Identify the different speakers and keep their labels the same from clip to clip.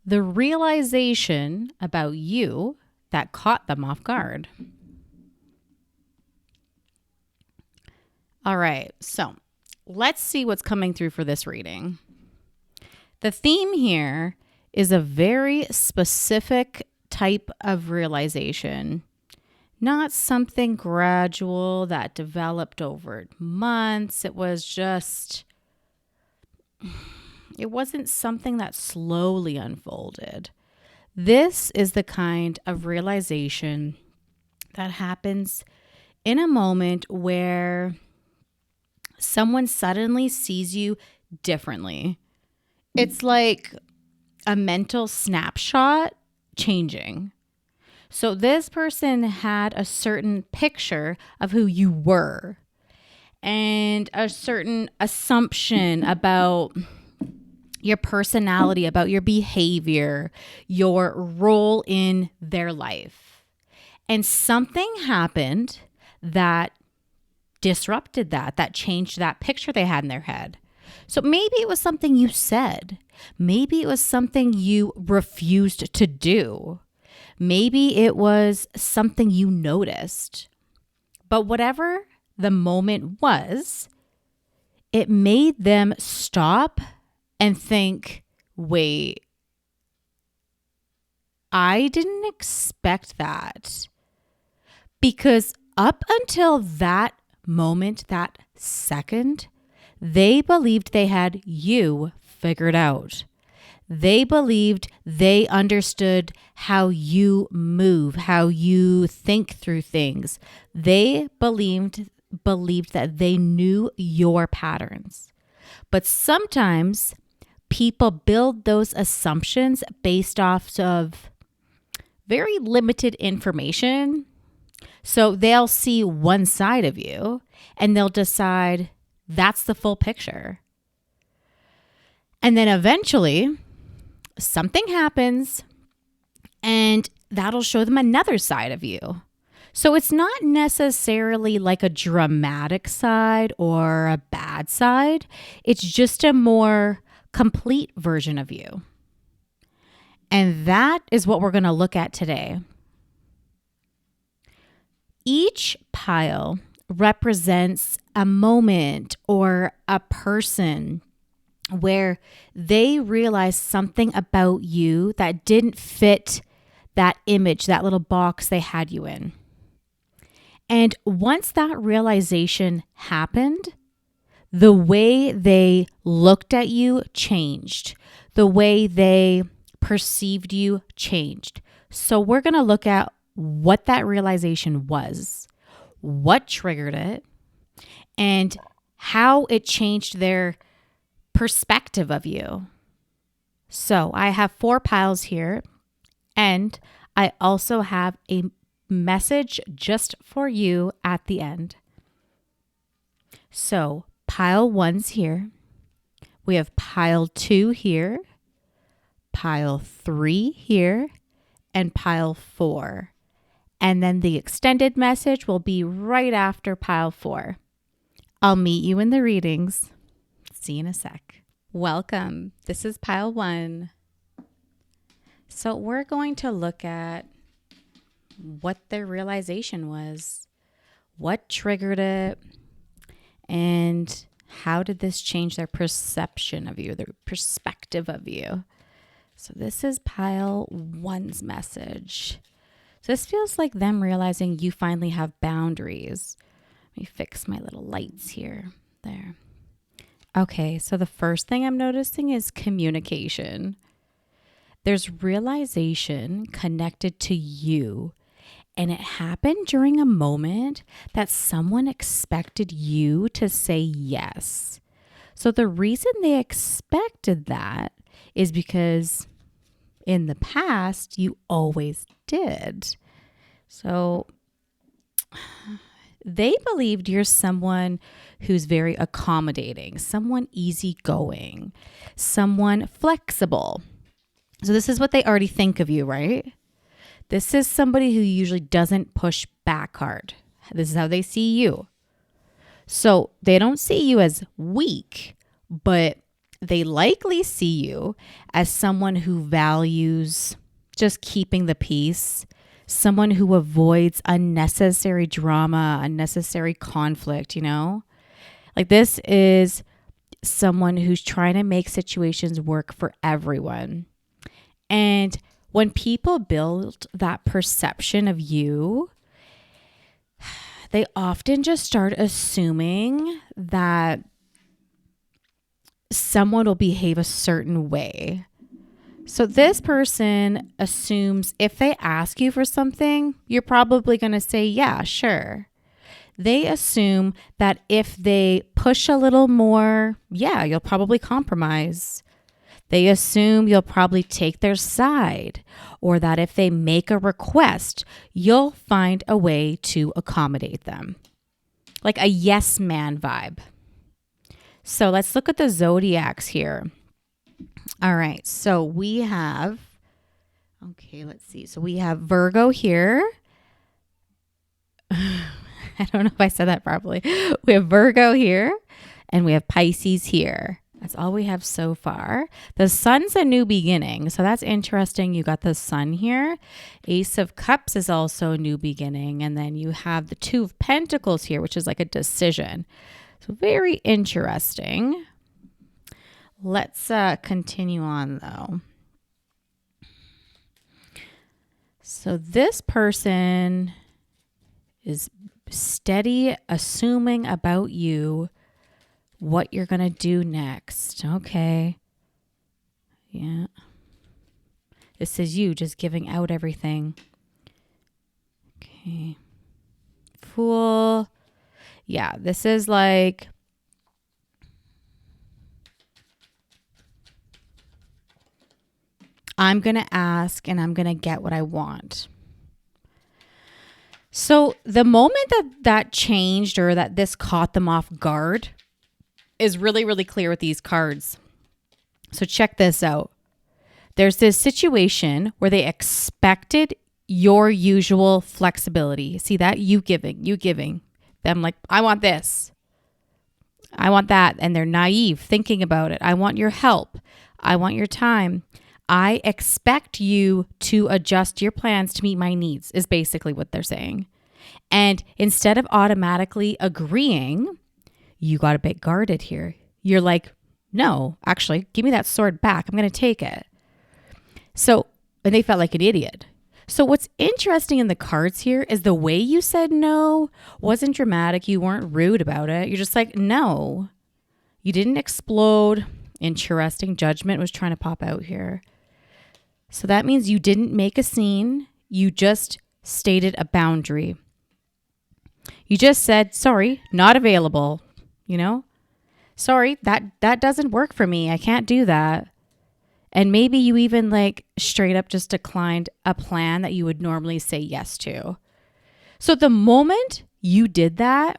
Speaker 1: the realization about you that caught them off guard. All right, so let's see what's coming through for this reading. The theme here is a very specific type of realization, not something gradual that developed over months. It wasn't something that slowly unfolded. This is the kind of realization that happens in a moment where someone suddenly sees you differently. It's like a mental snapshot changing. So this person had a certain picture of who you were and a certain assumption about your personality, about your behavior, your role in their life. And something happened that disrupted that changed that picture they had in their head. So maybe it was something you said. Maybe it was something you refused to do. Maybe it was something you noticed. But whatever the moment was, it made them stop and think, wait, I didn't expect that. Because up until that moment, that second, they believed they had you figured out. They believed they understood how you move, how you think through things. They believed that they knew your patterns. But sometimes people build those assumptions based off of very limited information. So they'll see one side of you and they'll decide that's the full picture. And then eventually something happens and that'll show them another side of you. So it's not necessarily like a dramatic side or a bad side. It's just a more complete version of you. And that is what we're going to look at today. Each pile represents a moment or a person where they realized something about you that didn't fit that image, that little box they had you in. And once that realization happened, the way they looked at you changed. The way they perceived you changed. So we're going to look at what that realization was, what triggered it, and how it changed their perspective of you. So I have 4 piles here, and I also have a message just for you at the end. So pile 1's here. We have pile 2 here, pile 3 here, and pile 4. And then the extended message will be right after pile 4. I'll meet you in the readings. See you in a sec. Welcome. This is pile 1. So we're going to look at what their realization was, what triggered it, and how did this change their perception of you, their perspective of you. So this is pile 1's message. So this feels like them realizing you finally have boundaries. Let me fix my little lights here. There. Okay, so the first thing I'm noticing is communication. There's realization connected to you, and it happened during a moment that someone expected you to say yes. So the reason they expected that is because in the past, you always did. So they believed you're someone who's very accommodating, someone easygoing, someone flexible. So this is what they already think of you, right? This is somebody who usually doesn't push back hard. This is how they see you. So they don't see you as weak, but They likely see you as someone who values just keeping the peace, someone who avoids unnecessary drama, unnecessary conflict, you know? Like this is someone who's trying to make situations work for everyone. And when people build that perception of you, they often just start assuming that someone will behave a certain way. So this person assumes if they ask you for something, you're probably going to say, yeah, sure. They assume that if they push a little more, yeah, you'll probably compromise. They assume you'll probably take their side, or that if they make a request, you'll find a way to accommodate them. Like a yes man vibe. So let's look at the zodiacs here. All right, so we have, let's see. So we have Virgo here. I don't know if I said that properly. We have Virgo here and we have Pisces here. That's all we have so far. The sun's a new beginning. So that's interesting. You got the sun here. Ace of Cups is also a new beginning. And then you have the Two of Pentacles here, which is like a decision. So very interesting. Let's continue on though. So this person is steady assuming about you what you're going to do next. Okay. Yeah. This is you just giving out everything. Okay. Fool. Yeah, this is like I'm going to ask and I'm going to get what I want. So the moment that changed or that this caught them off guard is really, really clear with these cards. So check this out. There's this situation where they expected your usual flexibility. See that? You giving. Them like, I want this. I want that. And they're naive thinking about it. I want your help. I want your time. I expect you to adjust your plans to meet my needs is basically what they're saying. And instead of automatically agreeing, you got a bit guarded here. You're like, no, actually, give me that sword back. I'm going to take it. So, and they felt like an idiot. So what's interesting in the cards here is the way you said no wasn't dramatic. You weren't rude about it. You're just like, no. You didn't explode. Interesting. Judgment was trying to pop out here. So that means you didn't make a scene. You just stated a boundary. You just said, sorry, not available. You know, sorry, that doesn't work for me. I can't do that. And maybe you even like straight up just declined a plan that you would normally say yes to. So the moment you did that,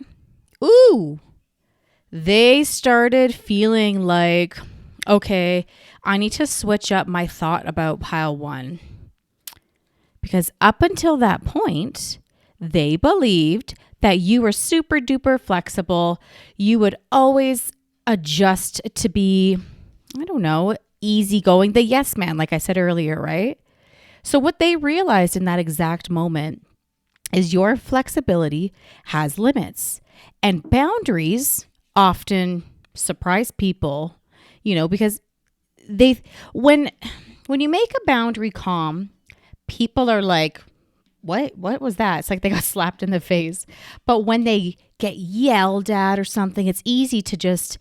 Speaker 1: they started feeling like, okay, I need to switch up my thought about pile one. Because up until that point, they believed that you were super duper flexible. You would always adjust to be, I don't know, easygoing, the yes man, like I said earlier, right? So what they realized in that exact moment is your flexibility has limits, and boundaries often surprise people, you know, because when you make a boundary calm, people are like, what was that? It's like they got slapped in the face. But when they get yelled at or something, it's easy to just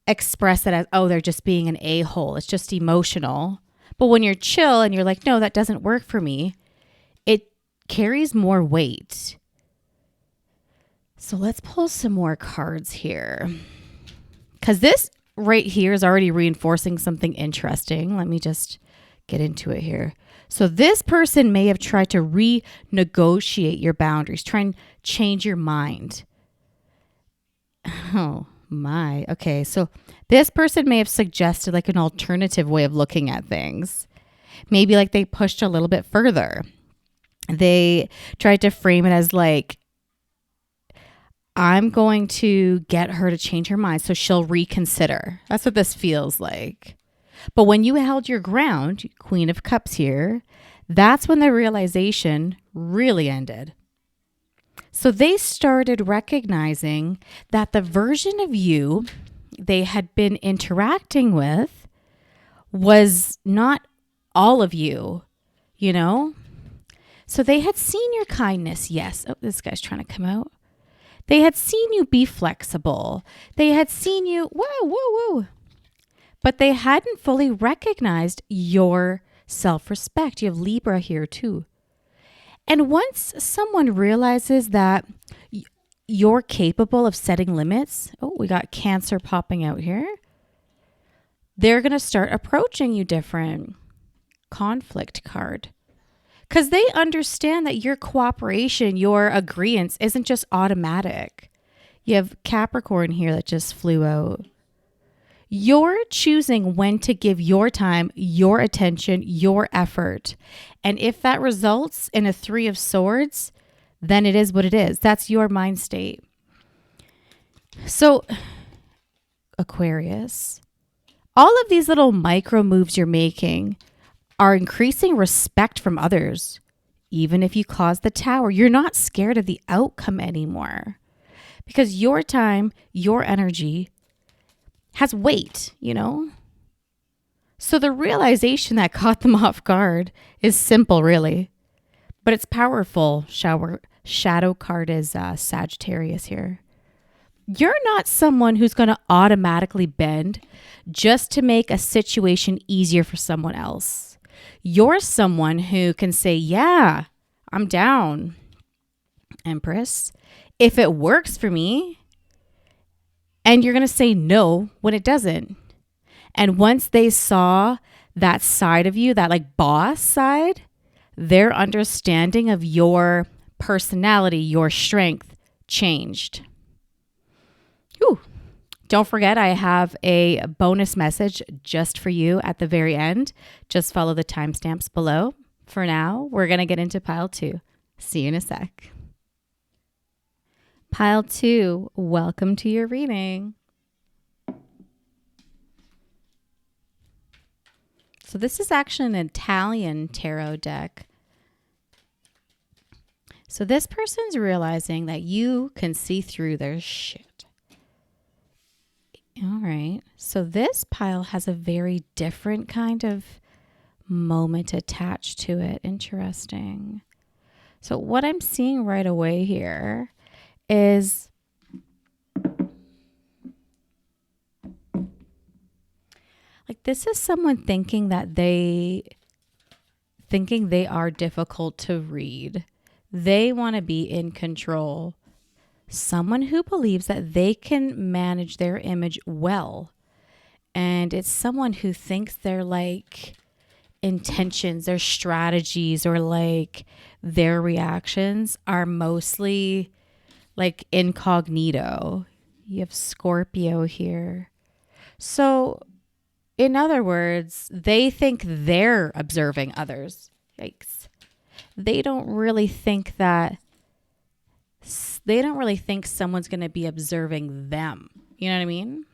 Speaker 1: express it as, oh, they're just being an a-hole. It's just emotional. But when you're chill and you're like, no, that doesn't work for me, it carries more weight. So let's pull some more cards here. Because this right here is already reinforcing something interesting. Let me just get into it here. So this person may have tried to renegotiate your boundaries, try and change your mind. Oh my. Okay. So this person may have suggested like an alternative way of looking at things. Maybe like they pushed a little bit further. They tried to frame it as like, I'm going to get her to change her mind so she'll reconsider. That's what this feels like. But when you held your ground, Queen of Cups here, that's when the realization really ended. So they started recognizing that the version of you they had been interacting with was not all of you, you know? So they had seen your kindness. Yes. Oh, this guy's trying to come out. They had seen you be flexible. They had seen you, whoa. But they hadn't fully recognized your self-respect. You have Libra here too. And once someone realizes that you're capable of setting limits, oh, we got Cancer popping out here. They're going to start approaching you different. Conflict card. Because they understand that your cooperation, your agreeance isn't just automatic. You have Capricorn here that just flew out. You're choosing when to give your time, your attention, your effort. And if that results in a 3 of Swords, then it is what it is. That's your mind state. So, Aquarius, all of these little micro moves you're making are increasing respect from others. Even if you cause the tower, you're not scared of the outcome anymore because your time, your energy has weight, you know? So the realization that caught them off guard is simple, really, but it's powerful. Shadow card is Sagittarius here. You're not someone who's going to automatically bend just to make a situation easier for someone else. You're someone who can say, yeah, I'm down, Empress, if it works for me. And you're going to say no when it doesn't. And once they saw that side of you, that like boss side, their understanding of your personality, your strength changed. Whew. Don't forget, I have a bonus message just for you at the very end. Just follow the timestamps below. For now, we're going to get into pile 2. See you in a sec. Pile 2, welcome to your reading. So this is actually an Italian tarot deck. So this person's realizing that you can see through their shit. All right. So this pile has a very different kind of moment attached to it. Interesting. So what I'm seeing right away here is like this is someone thinking they are difficult to read. They want to be in control. Someone who believes that they can manage their image well. And it's someone who thinks their like intentions, their strategies, or like their reactions are mostly like incognito. You have Scorpio here. So in other words, they think they're observing others. Yikes. They don't really think someone's going to be observing them. You know what I mean?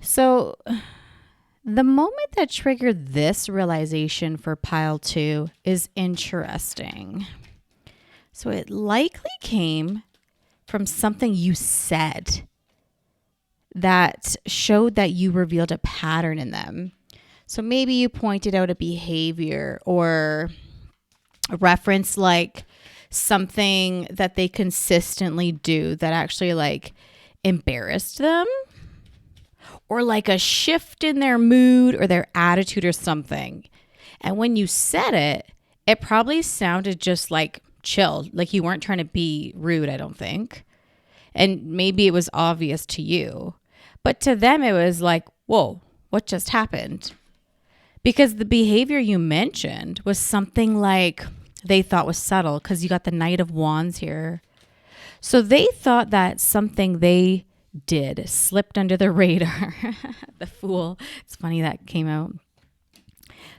Speaker 1: So the moment that triggered this realization for pile 2 is interesting. So it likely came from something you said that showed that you revealed a pattern in them. So maybe you pointed out a behavior or a reference like something that they consistently do that actually like embarrassed them, or like a shift in their mood or their attitude or something. And when you said it, it probably sounded just like chill, like you weren't trying to be rude, I don't think. And maybe it was obvious to you, but to them it was like, whoa, what just happened? Because the behavior you mentioned was something like they thought was subtle, because you got the Knight of Wands here. So they thought that something they did slipped under the radar. The Fool. It's funny that came out.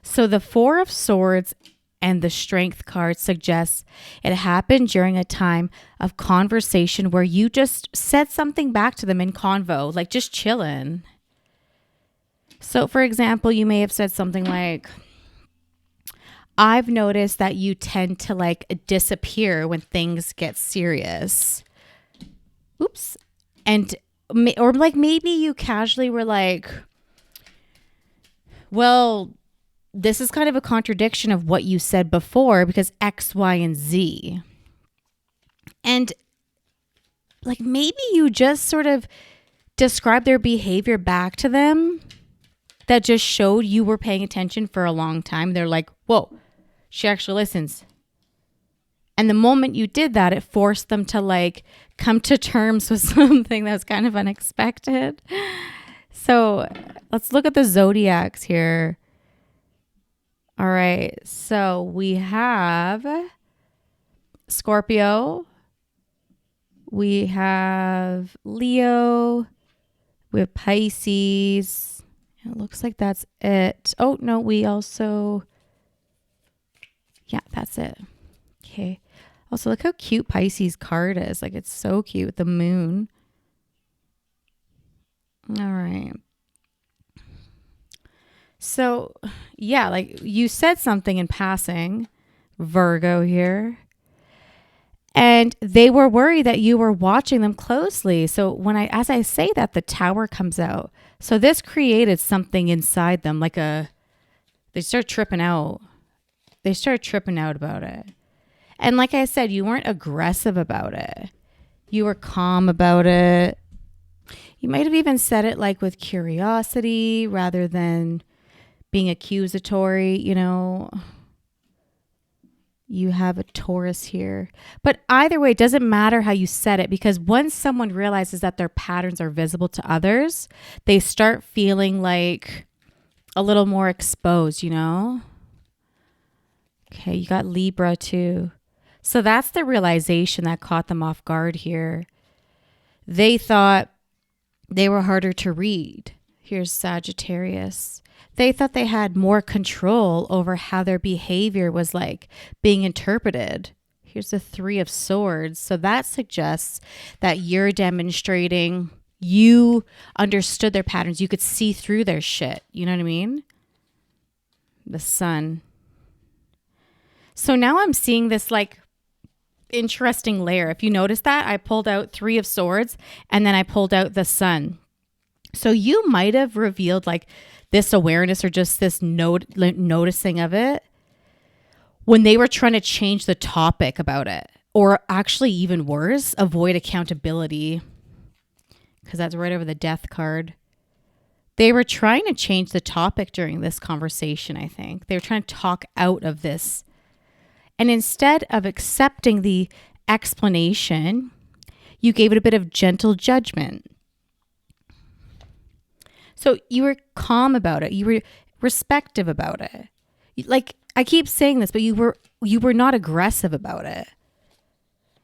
Speaker 1: So the 4 of Swords And the Strength card suggests it happened during a time of conversation where you just said something back to them in convo, like just chilling. So, for example, you may have said something like, I've noticed that you tend to like disappear when things get serious. Oops. And, or like maybe you casually were like, well, this is kind of a contradiction of what you said before because X, Y, and Z. And like maybe you just sort of described their behavior back to them that just showed you were paying attention for a long time. They're like, whoa, she actually listens. And the moment you did that, it forced them to like come to terms with something that was kind of unexpected. So let's look at the zodiacs here. All right. So we have Scorpio. We have Leo. We have Pisces. It looks like that's it. Oh, no, we also... Yeah, that's it. Okay. Also, look how cute Pisces card is. Like, it's so cute with the moon. All right. So, yeah, like you said something in passing, Virgo here. And they were worried that you were watching them closely. So as I say that, the Tower comes out. So this created something inside them, they start tripping out. They start tripping out about it. And like I said, you weren't aggressive about it. You were calm about it. You might have even said it like with curiosity rather than being accusatory, you know. You have a Taurus here. But either way, it doesn't matter how you said it, because once someone realizes that their patterns are visible to others, they start feeling like a little more exposed, you know? Okay, you got Libra too. So that's the realization that caught them off guard here. They thought they were harder to read. Here's Sagittarius. They thought they had more control over how their behavior was like being interpreted. Here's the 3 of Swords. So that suggests that you're demonstrating you understood their patterns. You could see through their shit. You know what I mean? The Sun. So now I'm seeing this like interesting layer. If you notice that, I pulled out 3 of Swords and then I pulled out the Sun. So you might have revealed like this awareness or just this noticing of it when they were trying to change the topic about it, or actually even worse, avoid accountability, because that's right over the Death card. They were trying to change the topic during this conversation, I think. They were trying to talk out of this. And instead of accepting the explanation, you gave it a bit of gentle judgment. So you were calm about it. You were respectful about it. Like, I keep saying this, but you were not aggressive about it.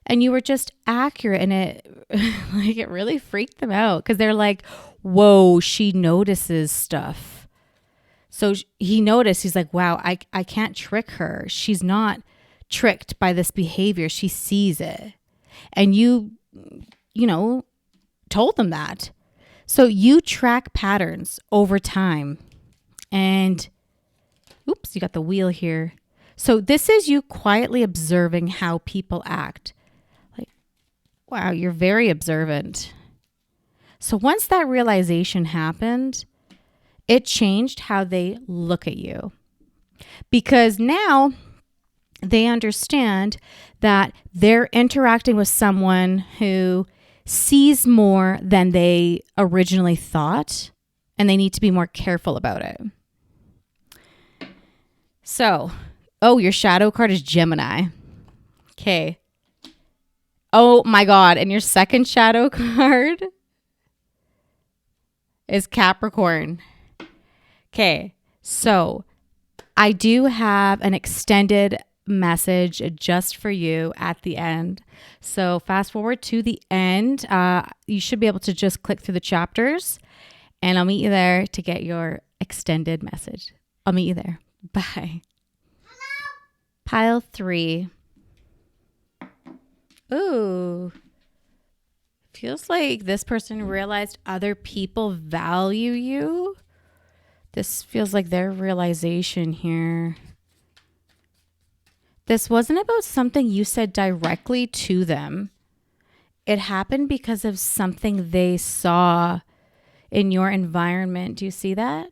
Speaker 1: And you were just accurate, and it really freaked them out because they're like, whoa, she notices stuff. So he noticed, he's like, wow, I can't trick her. She's not tricked by this behavior. She sees it. And you told them that. So you track patterns over time. And, oops, you got the wheel here. So this is you quietly observing how people act. Like, wow, you're very observant. So once that realization happened, it changed how they look at you. Because now they understand that they're interacting with someone who sees more than they originally thought, and they need to be more careful about it. So, your shadow card is Gemini. Okay. Oh my God. And your second shadow card is Capricorn. Okay. So I do have an extended message just for you at the end. So fast forward to the end. You should be able to just click through the chapters, and I'll meet you there to get your extended message. I'll meet you there. Bye. Pile 3. Ooh. Feels like this person realized other people value you. This feels like their realization here. This wasn't about something you said directly to them. It happened because of something they saw in your environment. Do you see that?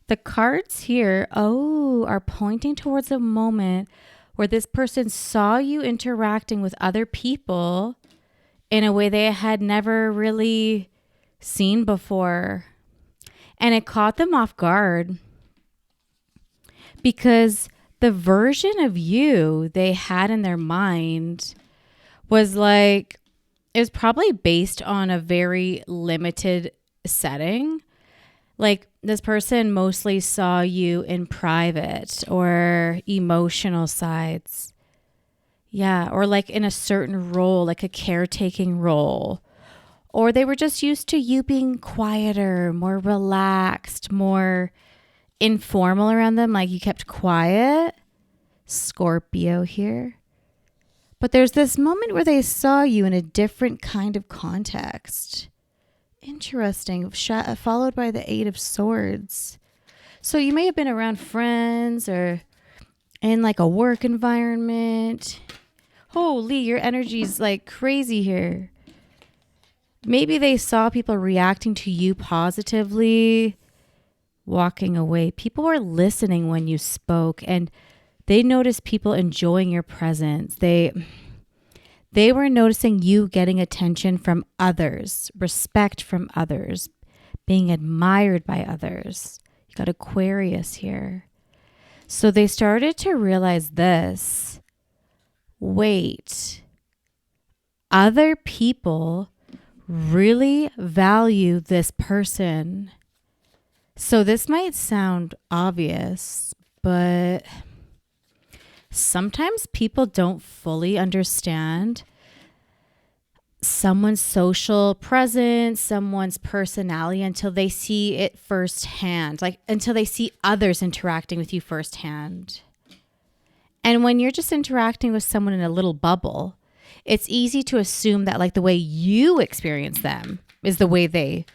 Speaker 1: The cards here, are pointing towards a moment where this person saw you interacting with other people in a way they had never really seen before. And it caught them off guard because the version of you they had in their mind was like, it was probably based on a very limited setting. Like this person mostly saw you in private or emotional sides. Yeah, or like in a certain role, like a caretaking role. Or they were just used to you being quieter, more relaxed, more informal around them, like you kept quiet. Scorpio here. But there's this moment where they saw you in a different kind of context. Interesting. Followed by the 8 of Swords. So you may have been around friends or in like a work environment. Holy, your energy's like crazy here. Maybe they saw people reacting to you positively, walking away. People were listening when you spoke, and they noticed people enjoying your presence. They were noticing you getting attention from others, respect from others, being admired by others. You got Aquarius here. So they started to realize this. Wait, other people really value this person. So this might sound obvious, but sometimes people don't fully understand someone's social presence, someone's personality until they see it firsthand, like until they see others interacting with you firsthand. And when you're just interacting with someone in a little bubble, it's easy to assume that like the way you experience them is the way they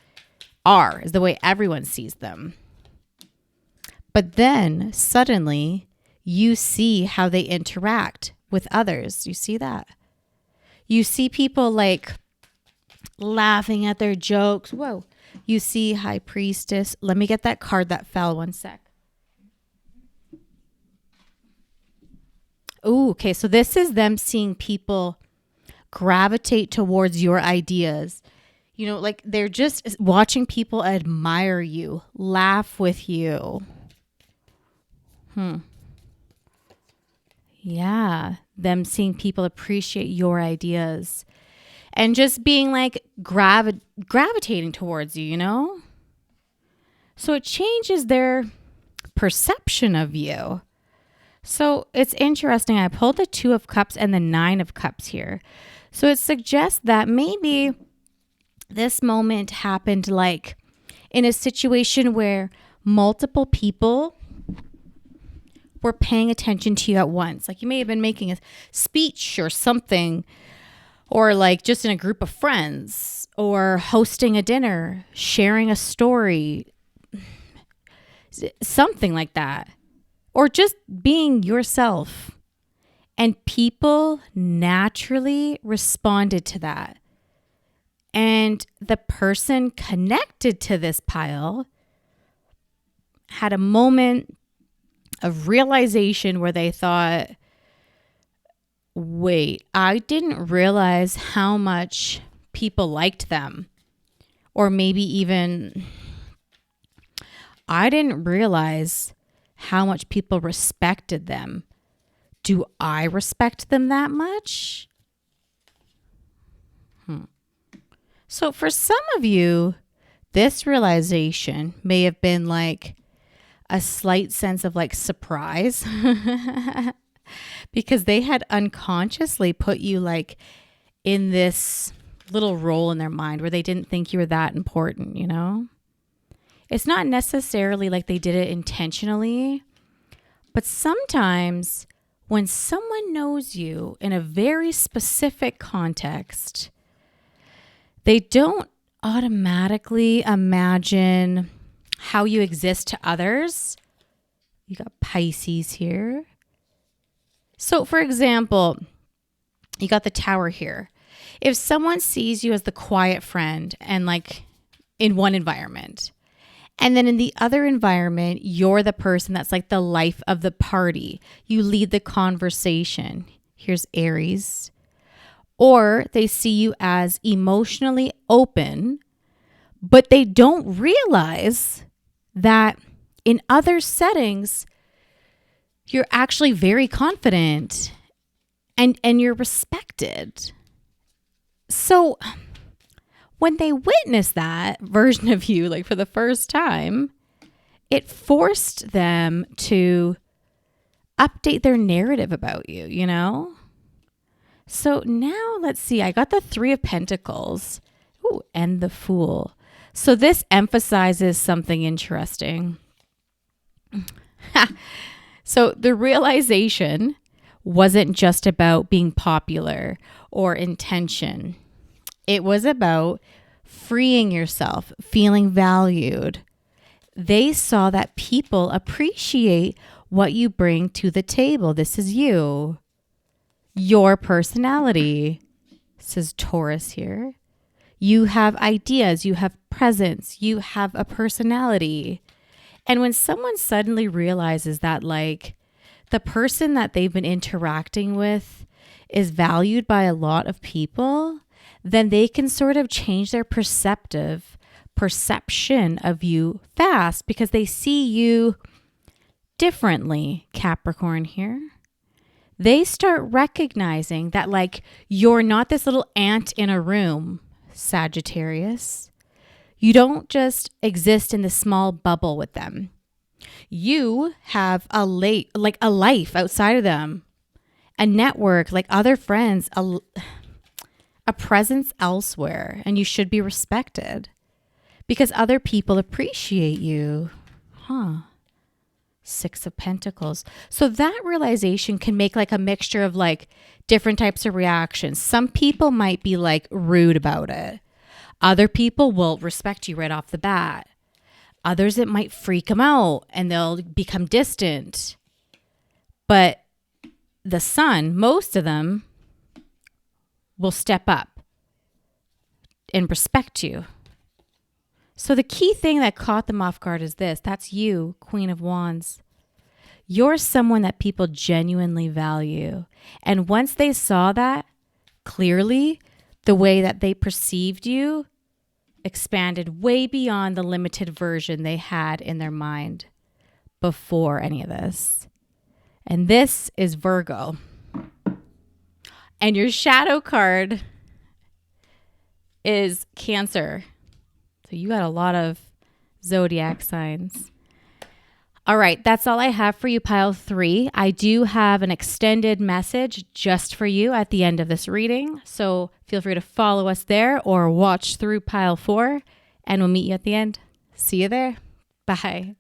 Speaker 1: are, is the way everyone sees them. But then suddenly you see how they interact with others. You see that? You see people like laughing at their jokes. Whoa. You see High Priestess. Let me get that card that fell. One sec. Ooh, okay. So this is them seeing people gravitate towards your ideas. You know, like they're just watching people admire you, laugh with you. Yeah, them seeing people appreciate your ideas and just being like gravitating towards you, you know? So it changes their perception of you. So it's interesting. I pulled the 2 of Cups and the 9 of Cups here. So it suggests that maybe this moment happened like in a situation where multiple people were paying attention to you at once. Like you may have been making a speech or something, or like just in a group of friends, or hosting a dinner, sharing a story, something like that, or just being yourself. And people naturally responded to that. And the person connected to this pile had a moment of realization where they thought, wait, I didn't realize how much people liked them. Or maybe even, I didn't realize how much people respected them. Do I respect them that much? So for some of you, this realization may have been like a slight sense of like surprise because they had unconsciously put you like in this little role in their mind where they didn't think you were that important, you know? It's not necessarily like they did it intentionally, But sometimes when someone knows you in a very specific context, they don't automatically imagine how you exist to others. You got Pisces here. So for example, you got the Tower here. If someone sees you as the quiet friend and like in one environment, and then in the other environment, you're the person that's like the life of the party. You lead the conversation. Here's Aries. Or they see you as emotionally open, but they don't realize that in other settings, you're actually very confident and you're respected. So when they witness that version of you, like for the first time, it forced them to update their narrative about you, you know? So now let's see, I got the Three of Pentacles. Ooh, and the Fool. So this emphasizes something interesting. So the realization wasn't just about being popular or intention. It was about freeing yourself, feeling valued. They saw that people appreciate what you bring to the table. This is you, your personality. This is Taurus here. You have ideas, you have presence, you have a personality. And when someone suddenly realizes that like the person that they've been interacting with is valued by a lot of people, then they can sort of change their perception of you fast because they see you differently, Capricorn here. They start recognizing that like you're not this little ant in a room, Sagittarius. You don't just exist in this small bubble with them. You have a life outside of them, a network, like other friends, a presence elsewhere, and you should be respected because other people appreciate you. Six of Pentacles. So that realization can make like a mixture of like different types of reactions. Some people might be like rude about it. Other people will respect you right off the bat. Others, it might freak them out and they'll become distant. But the Sun, most of them will step up and respect you. So the key thing that caught them off guard is this. That's you, Queen of Wands. You're someone that people genuinely value. And once they saw that clearly, the way that they perceived you expanded way beyond the limited version they had in their mind before any of this. And this is Virgo. And your shadow card is Cancer. So you got a lot of zodiac signs. All right, that's all I have for you, pile 3. I do have an extended message just for you at the end of this reading. So feel free to follow us there or watch through pile 4 and we'll meet you at the end. See you there. Bye.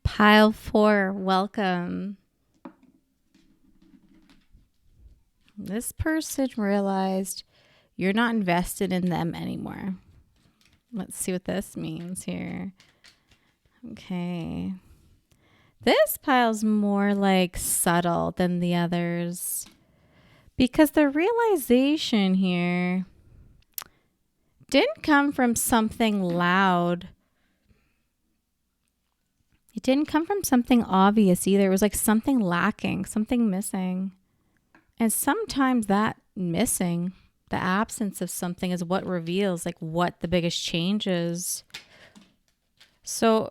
Speaker 1: Pile 4, welcome. This person realized you're not invested in them anymore. Let's see what this means here. Okay. This pile's more like subtle than the others because the realization here didn't come from something loud. It didn't come from something obvious either. It was like something lacking, something missing. And sometimes that missing, the absence of something is what reveals like what the biggest change is. So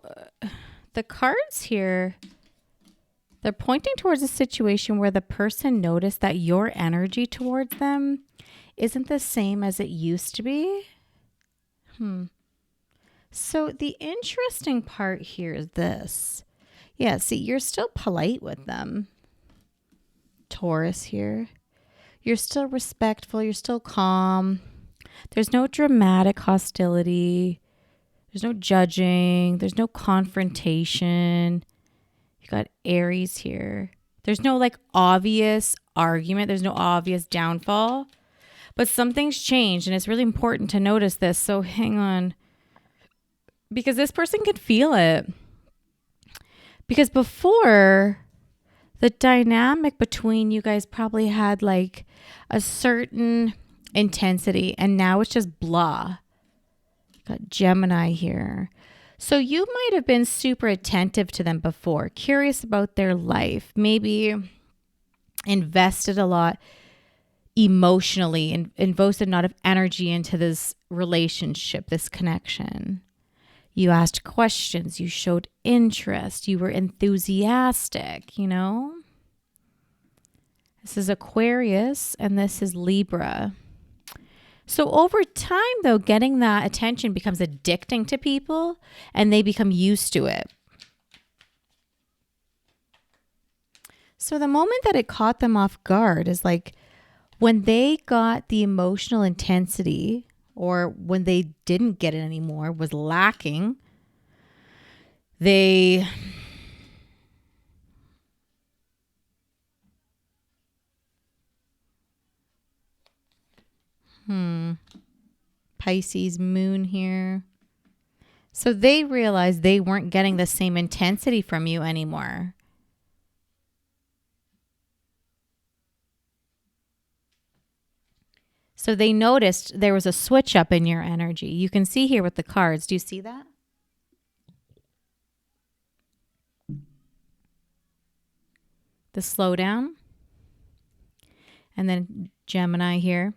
Speaker 1: the cards here, they're pointing towards a situation where the person noticed that your energy towards them isn't the same as it used to be. So the interesting part here is this. Yeah, see, you're still polite with them. Taurus here. You're still respectful. You're still calm. There's no dramatic hostility. There's no judging. There's no confrontation. You got Aries here. There's no like obvious argument. There's no obvious downfall, but something's changed and it's really important to notice this. So hang on, because this person could feel it. Because before, the dynamic between you guys probably had like a certain intensity, and now it's just blah. Got Gemini here. So you might have been super attentive to them before, curious about their life, maybe invested a lot emotionally and invested a lot of energy into this relationship, this connection. You asked questions, you showed interest, you were enthusiastic, you know? This is Aquarius and this is Libra. So over time, though, getting that attention becomes addicting to people and they become used to it. So the moment that it caught them off guard is like when they got the emotional intensity, or when they didn't get it anymore, was lacking, they Pisces moon here. So they realized they weren't getting the same intensity from you anymore. So they noticed there was a switch up in your energy. You can see here with the cards. Do you see that? The slowdown. And then Gemini here.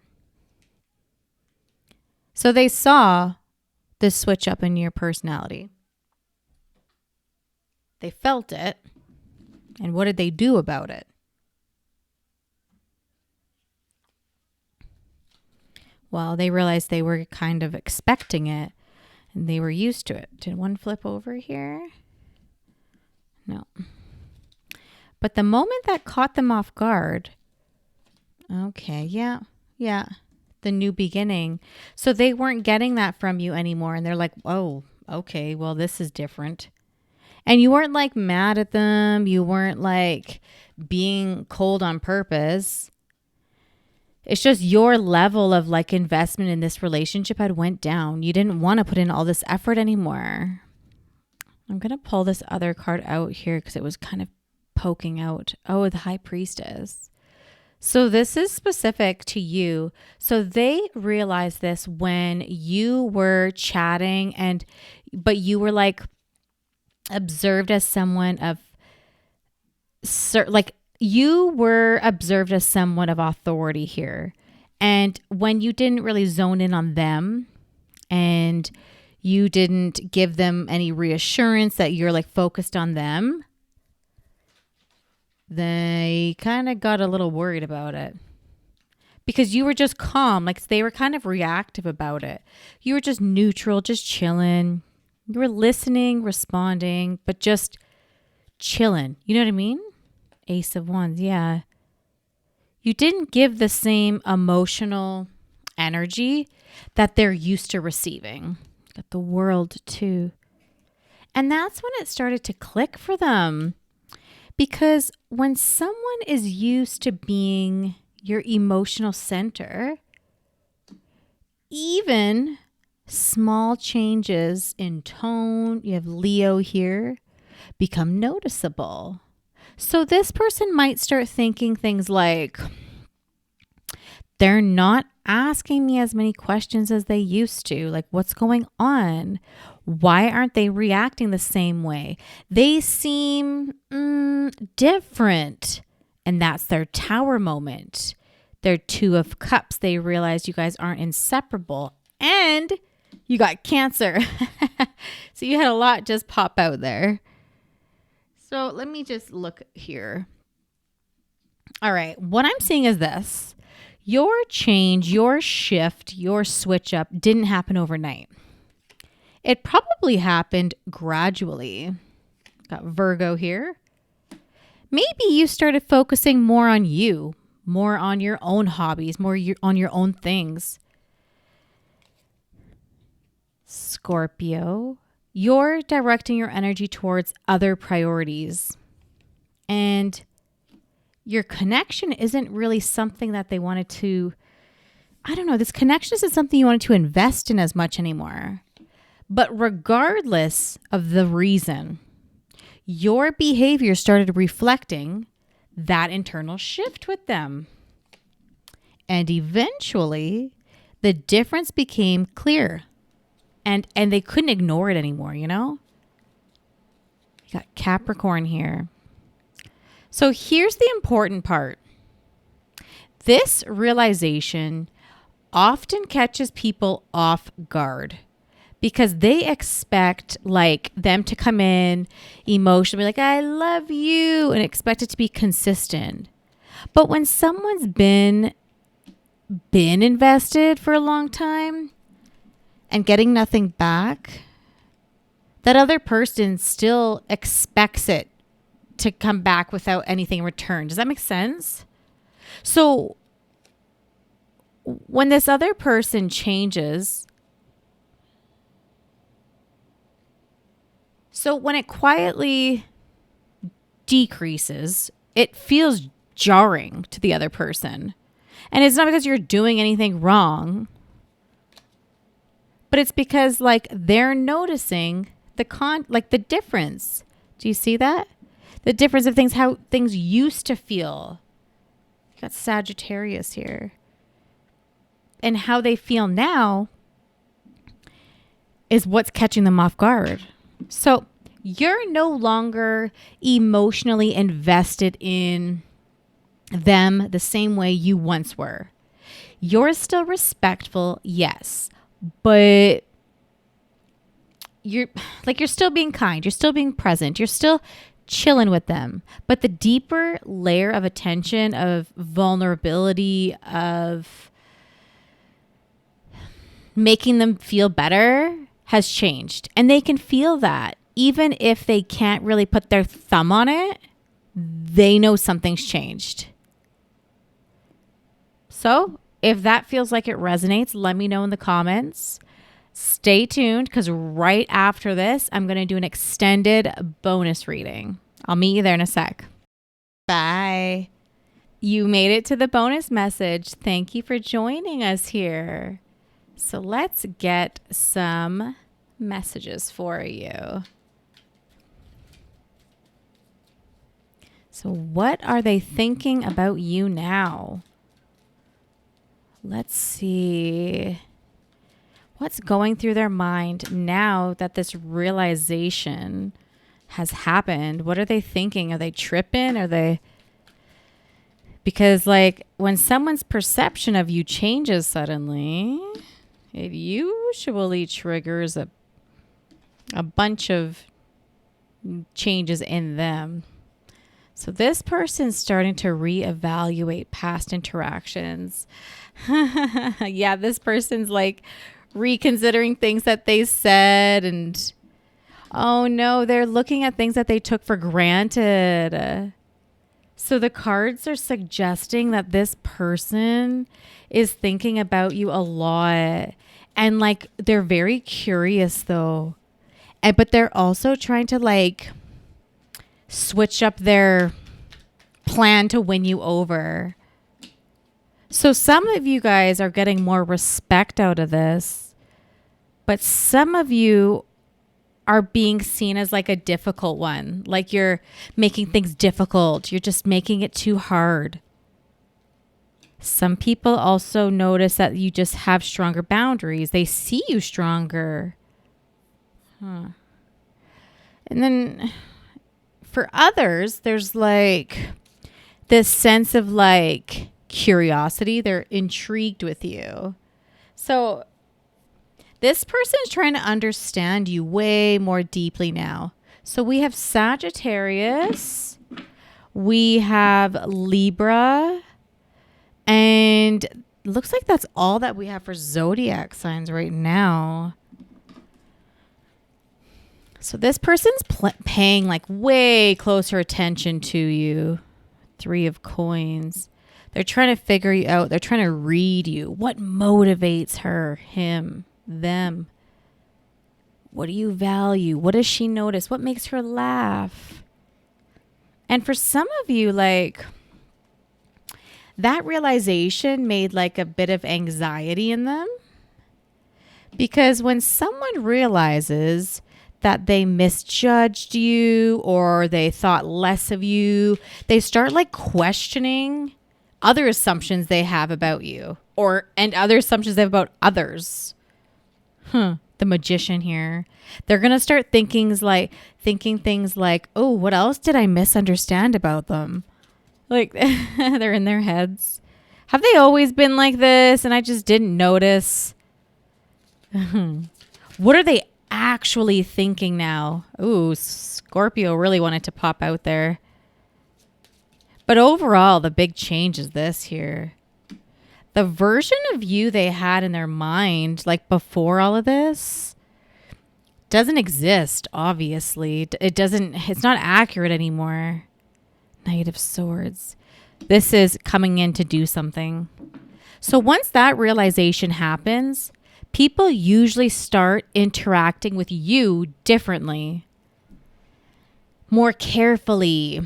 Speaker 1: So they saw this switch up in your personality. They felt it. And what did they do about it? Well, they realized they were kind of expecting it and they were used to it. Did one flip over here? No. But the moment that caught them off guard, okay, yeah. The new beginning. So they weren't getting that from you anymore. And they're like, oh, okay, well, this is different. And you weren't like mad at them. You weren't like being cold on purpose. It's just your level of like investment in this relationship had went down. You didn't want to put in all this effort anymore. I'm going to pull this other card out here because it was kind of poking out. Oh, the High Priestess. So this is specific to you. So they realized this when you were chatting but you were like observed as someone of you were observed as someone of authority here. And when you didn't really zone in on them and you didn't give them any reassurance that you're like focused on them, they kind of got a little worried about it because you were just calm. Like they were kind of reactive about it. You were just neutral, just chilling. You were listening, responding, but just chilling. You know what I mean? Ace of Wands. Yeah. You didn't give the same emotional energy that they're used to receiving. Got the World too. And that's when it started to click for them. Because when someone is used to being your emotional center, even small changes in tone, you have Leo here, become noticeable. So this person might start thinking things like, they're not asking me as many questions as they used to. Like, what's going on? Why aren't they reacting the same way? They seem different. And that's their Tower moment. Their Two of Cups. They realize you guys aren't inseparable. And you got Cancer. So you had a lot just pop out there. So let me just look here. All right. What I'm seeing is this. Your change, your shift, your switch up didn't happen overnight. It probably happened gradually. Got Virgo here. Maybe you started focusing more on you, more on your own hobbies, on your own things. Scorpio, you're directing your energy towards other priorities. And your connection isn't really something that they wanted to, I don't know, this connection isn't something you wanted to invest in as much anymore. But regardless of the reason, your behavior started reflecting that internal shift with them. And eventually, the difference became clear. And they couldn't ignore it anymore, you know? You got Capricorn here. So here's the important part. This realization often catches people off guard because they expect like them to come in emotionally like, I love you, and expect it to be consistent. But when someone's been invested for a long time and getting nothing back, that other person still expects it to come back without anything in return. Does that make sense? So when this other person changes, so when it quietly decreases, it feels jarring to the other person. And it's not because you're doing anything wrong, but it's because like they're noticing the difference. Do you see that? The difference of things, how things used to feel. You got Sagittarius here. And how they feel now is what's catching them off guard. So you're no longer emotionally invested in them the same way you once were. You're still respectful, yes, but you're still being kind. You're still being present. You're still chilling with them. But the deeper layer of attention, of vulnerability, of making them feel better has changed. And they can feel that. Even if they can't really put their thumb on it, they know something's changed. So if that feels like it resonates, let me know in the comments. Stay tuned because right after this, I'm going to do an extended bonus reading. I'll meet you there in a sec. Bye. You made it to the bonus message. Thank you for joining us here. So let's get some messages for you. So what are they thinking about you now? Let's see. What's going through their mind now that this realization has happened? What are they thinking? Are they tripping? Because like when someone's perception of you changes suddenly, it usually triggers a bunch of changes in them. So this person's starting to reevaluate past interactions. Yeah, this person's like reconsidering things that they said, and oh no, they're looking at things that they took for granted. So the cards are suggesting that this person is thinking about you a lot, and like they're very curious though, but they're also trying to like switch up their plan to win you over. So some of you guys are getting more respect out of this, but some of you are being seen as like a difficult one. Like you're making things difficult. You're just making it too hard. Some people also notice that you just have stronger boundaries. They see you stronger. And then for others, there's like this sense of like curiosity. They're intrigued with you. So this person is trying to understand you way more deeply now. So we have Sagittarius, we have Libra, and looks like that's all that we have for zodiac signs right now. So this person's paying like way closer attention to you. 3 of coins. They're trying to figure you out. They're trying to read you. What motivates her, him, them? What do you value? What does she notice? What makes her laugh? And for some of you, like, that realization made like a bit of anxiety in them. Because when someone realizes that they misjudged you or they thought less of you, they start like questioning other assumptions they have about you and other assumptions they have about others. The Magician here. They're going to start thinking things like, oh, what else did I misunderstand about them? Like they're in their heads. Have they always been like this and I just didn't notice? What are they actually thinking now? Ooh, Scorpio really wanted to pop out there. But overall, the big change is this here. The version of you they had in their mind, like before all of this, doesn't exist, obviously. It's not accurate anymore. Knight of Swords. This is coming in to do something. So once that realization happens, people usually start interacting with you differently, more carefully,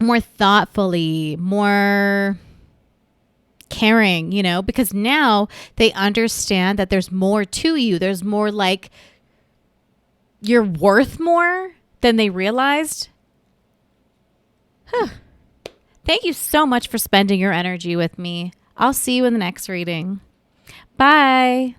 Speaker 1: more thoughtfully, more caring, because now they understand that there's more to you. There's more, like, you're worth more than they realized. Thank you so much for spending your energy with me. I'll see you in the next reading. Bye.